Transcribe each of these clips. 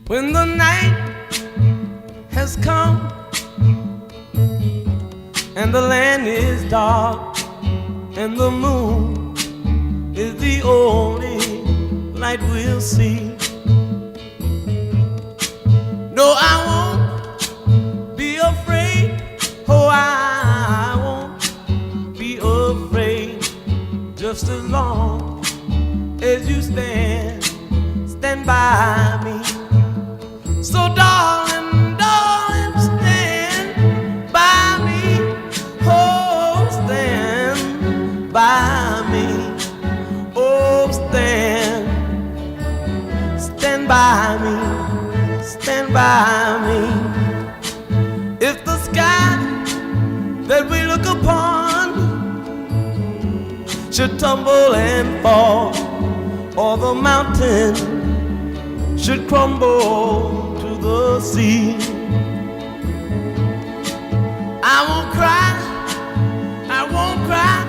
When the night has come and the land is dark and the moon is the only light we'll see. No, I won't be afraid. Oh, I won't be afraid. Just as long as you stand by me. So darling, darling, stand by me. Oh, stand by me. Oh, stand by me. Stand by me. If the sky that we look upon should tumble and fall, or the mountain should crumble to the sea, I won't cry, I won't cry,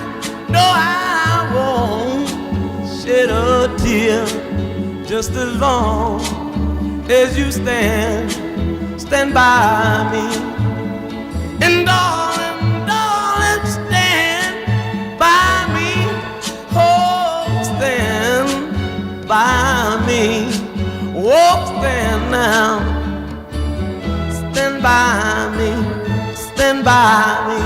no, I won't shed a tear. Just as long as you stand by me. And darling, darling, stand by me. Oh, stand by me. Oh, stand now. Stand by me. Stand by me.